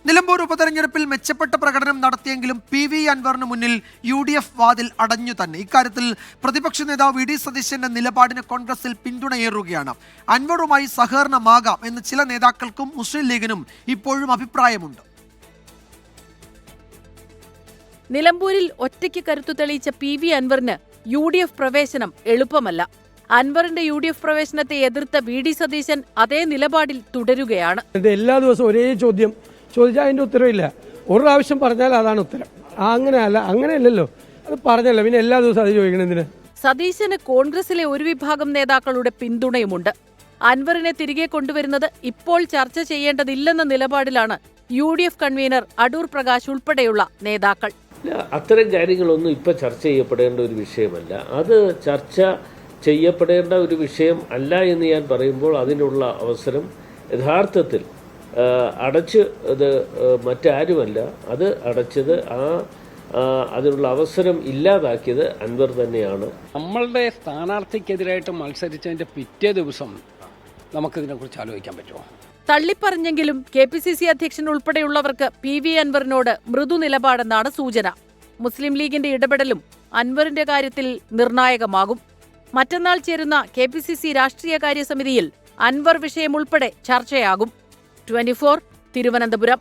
നിലമ്പൂർ ഉപതെരഞ്ഞെടുപ്പിൽ മെച്ചപ്പെട്ട പ്രകടനം നടത്തിയെങ്കിലും PV അൻവറിന് മുന്നിൽ UDF വാതിൽ അടഞ്ഞു തന്നെ. ഇക്കാര്യത്തിൽ പ്രതിപക്ഷ നേതാവ് VD സതീശന്റെ നിലപാടിന് കോൺഗ്രസിൽ പിന്തുണയേറുകയാണ്. അൻവറുമായി സഹകരണമാകാം എന്ന് ചില നേതാക്കൾക്കും മുസ്ലിം ലീഗിനും ഇപ്പോഴും അഭിപ്രായമുണ്ട്. നിലമ്പൂരിൽ ഒറ്റയ്ക്ക് കരുത്തു തെളിയിച്ച PV അൻവറിന് UDF പ്രവേശനം എളുപ്പമല്ല. അൻവറിന്റെ UDF പ്രവേശനത്തെ എതിർത്ത VD സതീശൻ അതേ നിലപാടിൽ തുടരുകയാണ്. എല്ലാ ദിവസവും ഒരേ ചോദ്യം ചോദിച്ചാൽ അതിന്റെ ഉത്തരവില്ല. ഒരു പ്രാവശ്യം പറഞ്ഞാൽ അതാണ് ഉത്തരം. അങ്ങനെയല്ലല്ലോ, അത് പറഞ്ഞല്ലോ, പിന്നെ എല്ലാ ദിവസവും അത് ചോദിക്കണെന്തിന്? സതീശന് കോൺഗ്രസിലെ ഒരു വിഭാഗം നേതാക്കളുടെ പിന്തുണയുമുണ്ട്. അൻവറിനെ തിരികെ കൊണ്ടുവരുന്നത് ഇപ്പോൾ ചർച്ച ചെയ്യേണ്ടതില്ലെന്ന നിലപാടിലാണ് UDF കൺവീനർ അടൂർ പ്രകാശ് ഉൾപ്പെടെയുള്ള നേതാക്കൾ. അത്തരം കാര്യങ്ങളൊന്നും ഇപ്പൊ ചർച്ച ചെയ്യപ്പെടേണ്ട ഒരു വിഷയമല്ല. അത് ചർച്ച ചെയ്യപ്പെടേണ്ട ഒരു വിഷയം അല്ല എന്ന് ഞാൻ പറയുമ്പോൾ അതിനുള്ള അവസരം യഥാർത്ഥത്തിൽ അടച്ച് അത് മറ്റാരുമല്ല, അത് അടച്ചത് അതിനുള്ള അവസരം ഇല്ലാതാക്കിയത് അൻവർ തന്നെയാണ്. നമ്മളുടെ സ്ഥാനാർത്ഥിക്കെതിരായിട്ട് മത്സരിച്ചതിന്റെ പിറ്റേ ദിവസം നമുക്കിതിനെക്കുറിച്ച് ആലോചിക്കാൻ പറ്റുമോ? തള്ളിപ്പറഞ്ഞെങ്കിലും KPCC അധ്യക്ഷൻ ഉൾപ്പെടെയുള്ളവർക്ക് PV അൻവറിനോട് മൃദു നിലപാടെന്നാണ് സൂചന. മുസ്ലിം ലീഗിന്റെ ഇടപെടലും അൻവറിന്റെ കാര്യത്തിൽ നിർണായകമാകും. മറ്റന്നാൾ ചേരുന്ന KPCC രാഷ്ട്രീയകാര്യ സമിതിയിൽ അൻവർ വിഷയം ഉൾപ്പെടെ ചർച്ചയാകും. 24 തിരുവനന്തപുരം.